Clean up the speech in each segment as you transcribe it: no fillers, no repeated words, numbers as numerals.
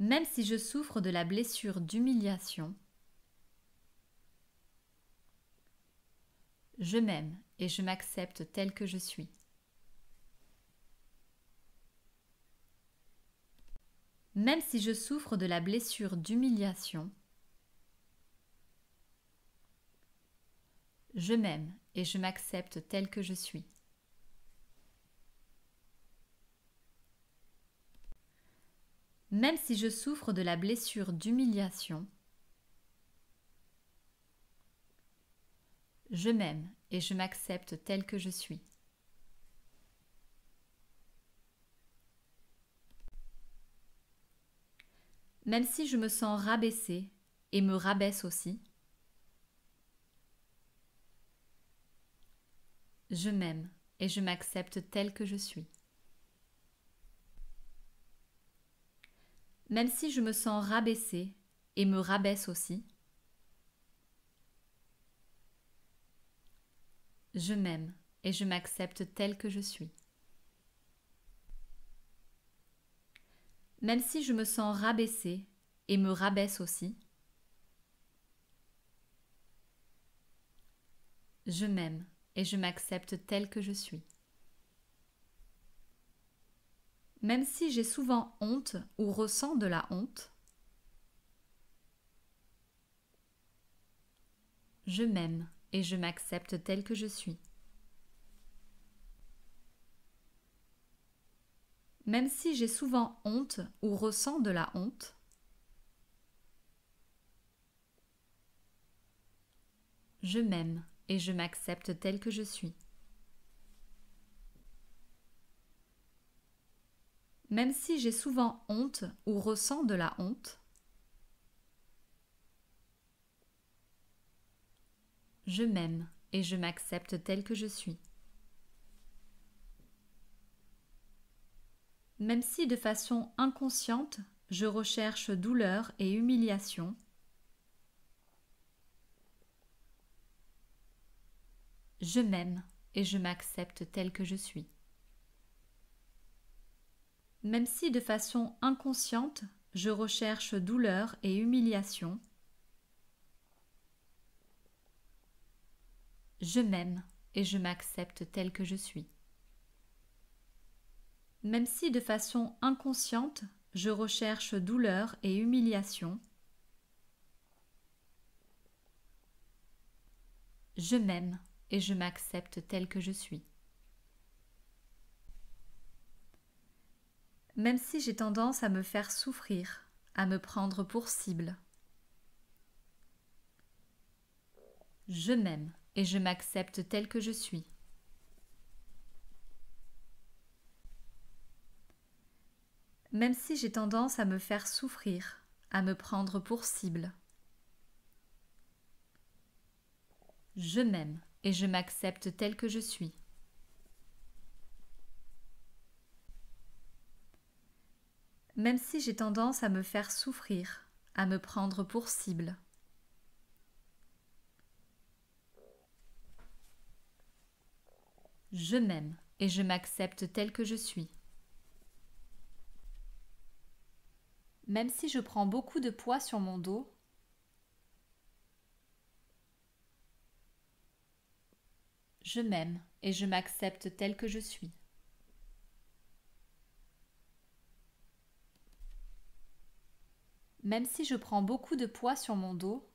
Même si je souffre de la blessure d'humiliation, je m'aime et je m'accepte tel que je suis. Même si je souffre de la blessure d'humiliation, je m'aime et je m'accepte tel que je suis. Même si je souffre de la blessure d'humiliation, je m'aime et je m'accepte tel que je suis. Même si je me sens rabaissée et me rabaisse aussi, je m'aime et je m'accepte tel que je suis. Même si je me sens rabaissée et me rabaisse aussi, je m'aime et je m'accepte tel que je suis. Même si je me sens rabaissée et me rabaisse aussi, je m'aime et je m'accepte tel que je suis. Même si j'ai souvent honte ou ressens de la honte, je m'aime et je m'accepte tel que je suis. Même si j'ai souvent honte ou ressens de la honte, je m'aime et je m'accepte tel que je suis. Même si j'ai souvent honte ou ressens de la honte, je m'aime et je m'accepte tel que je suis. Même si de façon inconsciente, je recherche douleur et humiliation, je m'aime et je m'accepte tel que je suis. Même si de façon inconsciente, je recherche douleur et humiliation, je m'aime et je m'accepte tel que je suis. Même si de façon inconsciente, je recherche douleur et humiliation, je m'aime et je m'accepte tel que je suis. Même si j'ai tendance à me faire souffrir, à me prendre pour cible, je m'aime et je m'accepte tel que je suis. Même si j'ai tendance à me faire souffrir, à me prendre pour cible, je m'aime et je m'accepte tel que je suis. Même si j'ai tendance à me faire souffrir, à me prendre pour cible, je m'aime et je m'accepte tel que je suis. Même si je prends beaucoup de poids sur mon dos, je m'aime et je m'accepte tel que je suis. Même si je prends beaucoup de poids sur mon dos,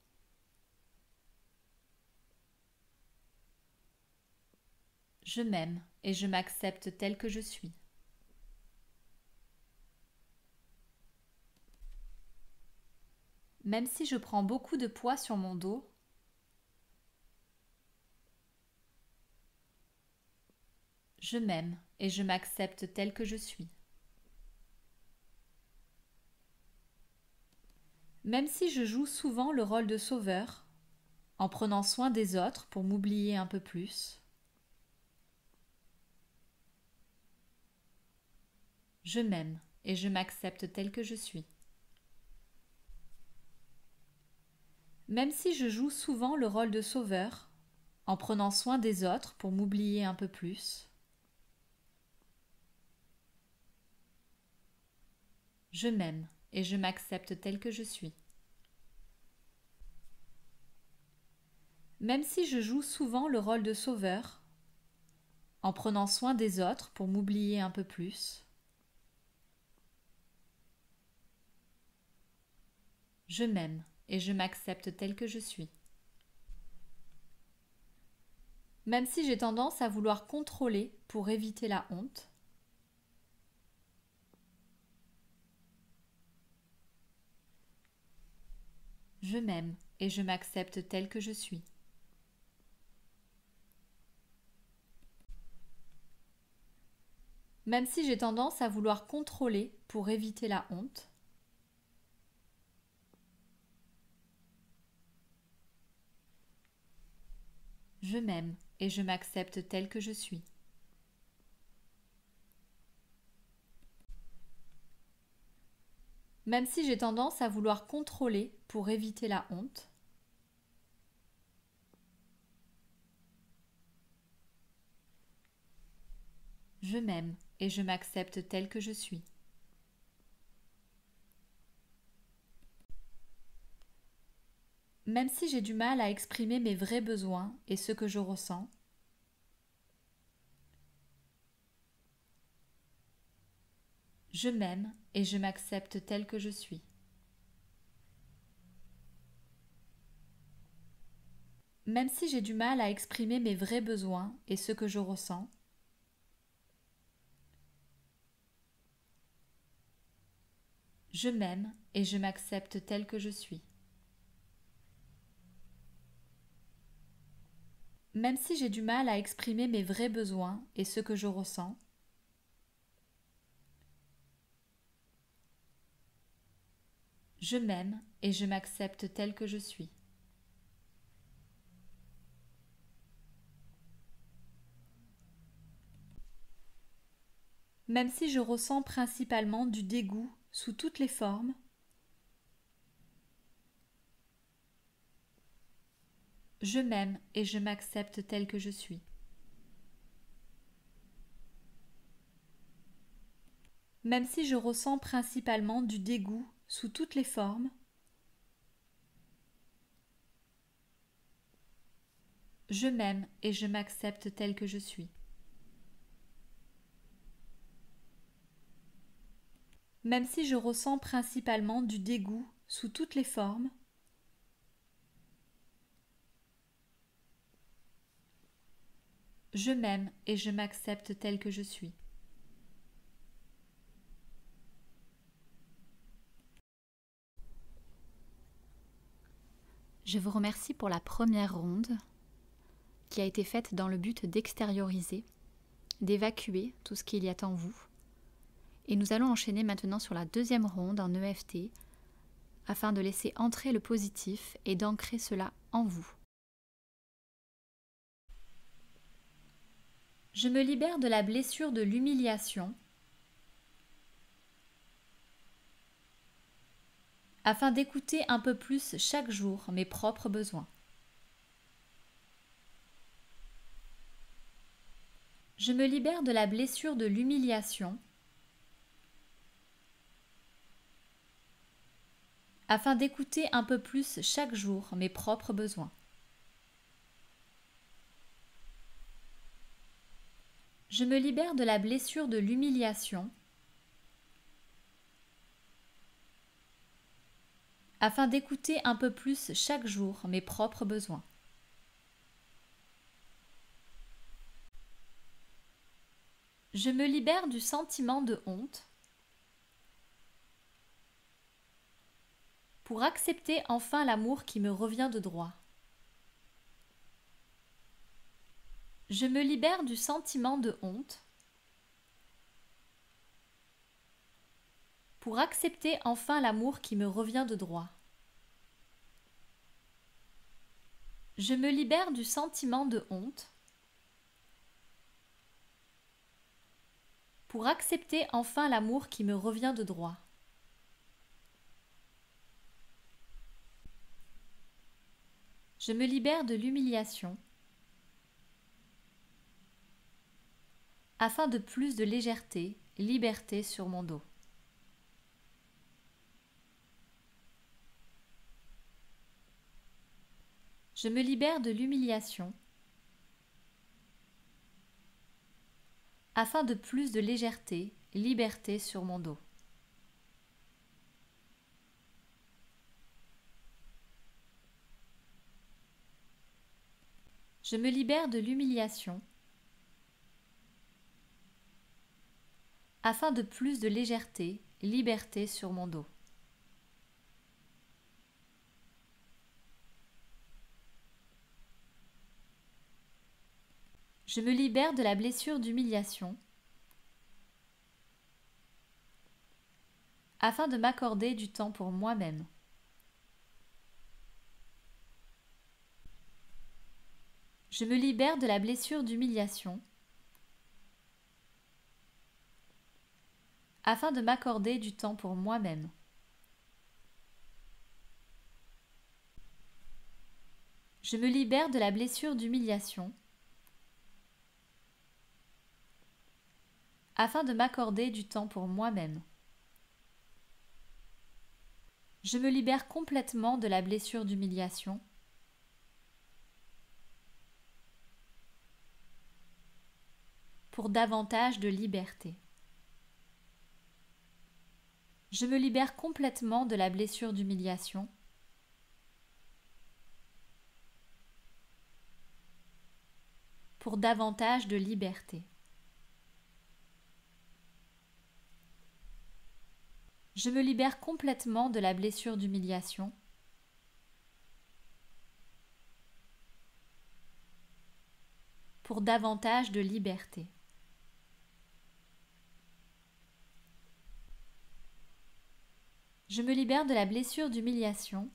je m'aime et je m'accepte tel que je suis. Même si je prends beaucoup de poids sur mon dos, je m'aime et je m'accepte tel que je suis. Même si je joue souvent le rôle de sauveur, en prenant soin des autres pour m'oublier un peu plus, je m'aime et je m'accepte tel que je suis. Même si je joue souvent le rôle de sauveur, en prenant soin des autres pour m'oublier un peu plus, je m'aime et je m'accepte tel que je suis. Même si je joue souvent le rôle de sauveur, en prenant soin des autres pour m'oublier un peu plus, je m'aime et je m'accepte tel que je suis. Même si j'ai tendance à vouloir contrôler pour éviter la honte, je m'aime et je m'accepte tel que je suis. Même si j'ai tendance à vouloir contrôler pour éviter la honte, je m'aime et je m'accepte tel que je suis. Même si j'ai tendance à vouloir contrôler pour éviter la honte, je m'aime et je m'accepte tel que je suis. Même si j'ai du mal à exprimer mes vrais besoins et ce que je ressens, je m'aime et je m'accepte tel que je suis. Même si j'ai du mal à exprimer mes vrais besoins et ce que je ressens, je m'aime et je m'accepte tel que je suis. Même si j'ai du mal à exprimer mes vrais besoins et ce que je ressens, je m'aime et je m'accepte tel que je suis. Même si je ressens principalement du dégoût sous toutes les formes, je m'aime et je m'accepte tel que je suis. Même si je ressens principalement du dégoût sous toutes les formes, je m'aime et je m'accepte tel que je suis. Même si je ressens principalement du dégoût sous toutes les formes, je m'aime et je m'accepte tel que je suis. Je vous remercie pour la première ronde qui a été faite dans le but d'extérioriser, d'évacuer tout ce qu'il y a en vous. Et nous allons enchaîner maintenant sur la deuxième ronde en EFT afin de laisser entrer le positif et d'ancrer cela en vous. Je me libère de la blessure de l'humiliation afin d'écouter un peu plus chaque jour mes propres besoins. Je me libère de la blessure de l'humiliation afin d'écouter un peu plus chaque jour mes propres besoins. Je me libère de la blessure de l'humiliation afin d'écouter un peu plus chaque jour mes propres besoins. Je me libère du sentiment de honte pour accepter enfin l'amour qui me revient de droit. Je me libère du sentiment de honte pour accepter enfin l'amour qui me revient de droit. Je me libère du sentiment de honte pour accepter enfin l'amour qui me revient de droit. Je me libère de l'humiliation afin de plus de légèreté, liberté sur mon dos. Je me libère de l'humiliation afin de plus de légèreté, liberté sur mon dos. Je me libère de l'humiliation afin de plus de légèreté, liberté sur mon dos. Je me libère de la blessure d'humiliation afin de m'accorder du temps pour moi-même. Je me libère de la blessure d'humiliation afin de m'accorder du temps pour moi-même. Je me libère de la blessure d'humiliation afin de m'accorder du temps pour moi-même. Je me libère complètement de la blessure d'humiliation pour davantage de liberté. Je me libère complètement de la blessure d'humiliation pour davantage de liberté. Je me libère complètement de la blessure d'humiliation pour davantage de liberté. Je me libère de la blessure d'humiliation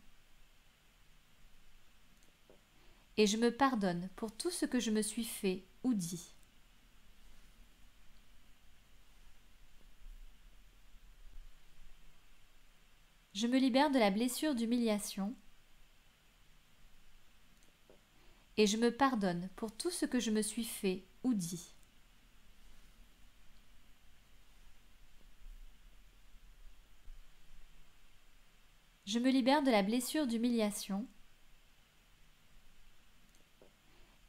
et je me pardonne pour tout ce que je me suis fait ou dit. Je me libère de la blessure d'humiliation et je me pardonne pour tout ce que je me suis fait ou dit. Je me libère de la blessure d'humiliation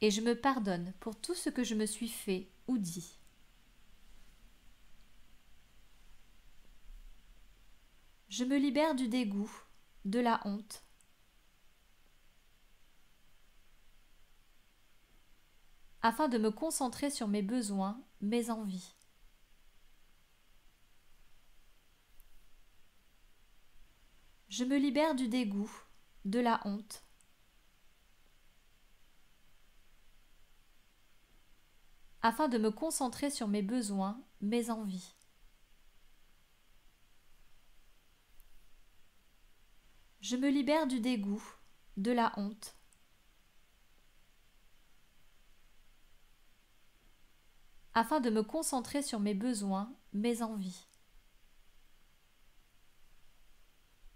et je me pardonne pour tout ce que je me suis fait ou dit. Je me libère du dégoût, de la honte, afin de me concentrer sur mes besoins, mes envies. Je me libère du dégoût, de la honte, afin de me concentrer sur mes besoins, mes envies. Je me libère du dégoût, de la honte, afin de me concentrer sur mes besoins, mes envies.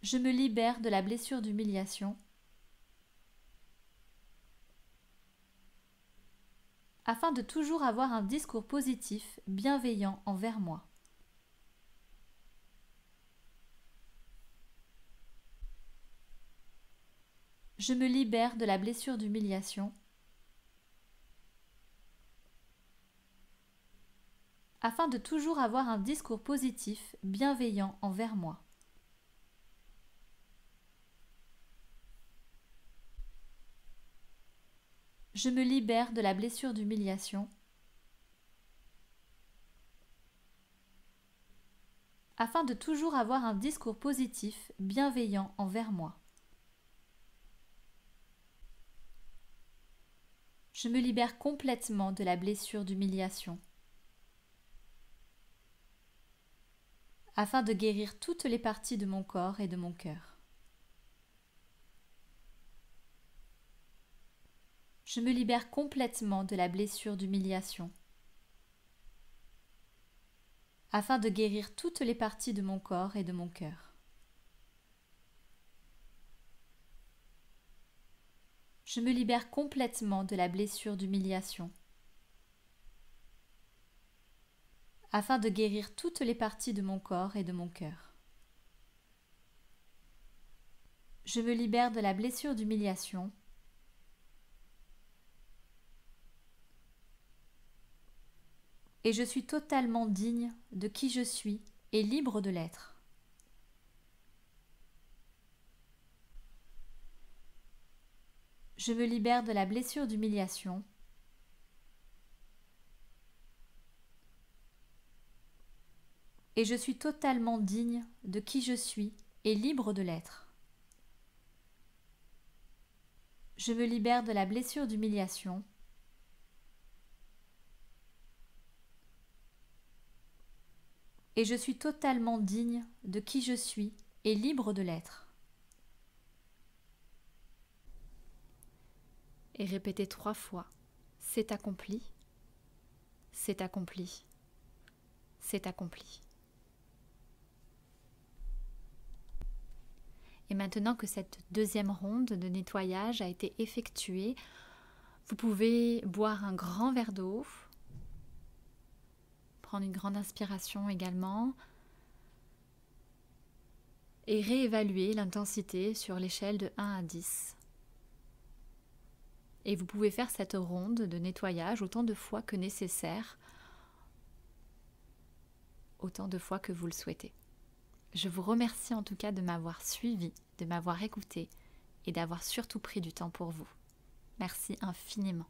Je me libère de la blessure d'humiliation, afin de toujours avoir un discours positif, bienveillant envers moi. Je me libère de la blessure d'humiliation, afin de toujours avoir un discours positif, bienveillant envers moi. Je me libère de la blessure d'humiliation, afin de toujours avoir un discours positif, bienveillant envers moi. Je me libère complètement de la blessure d'humiliation, afin de guérir toutes les parties de mon corps et de mon cœur. Je me libère complètement de la blessure d'humiliation, afin de guérir toutes les parties de mon corps et de mon cœur. Je me libère complètement de la blessure d'humiliation, afin de guérir toutes les parties de mon corps et de mon cœur. Je me libère de la blessure d'humiliation, Et je suis totalement digne de qui je suis et libre de l'être. Je me libère de la blessure d'humiliation. Et je suis totalement digne de qui je suis et libre de l'être. Je me libère de la blessure d'humiliation. Et je suis totalement digne de qui je suis et libre de l'être. Et répétez 3 fois. C'est accompli. C'est accompli. C'est accompli. Et maintenant que cette deuxième ronde de nettoyage a été effectuée, vous pouvez boire un grand verre d'eau, prendre une grande inspiration également et réévaluer l'intensité sur l'échelle de 1 à 10. Et vous pouvez faire cette ronde de nettoyage autant de fois que nécessaire, autant de fois que vous le souhaitez. Je vous remercie en tout cas de m'avoir suivi, de m'avoir écouté et d'avoir surtout pris du temps pour vous. Merci infiniment.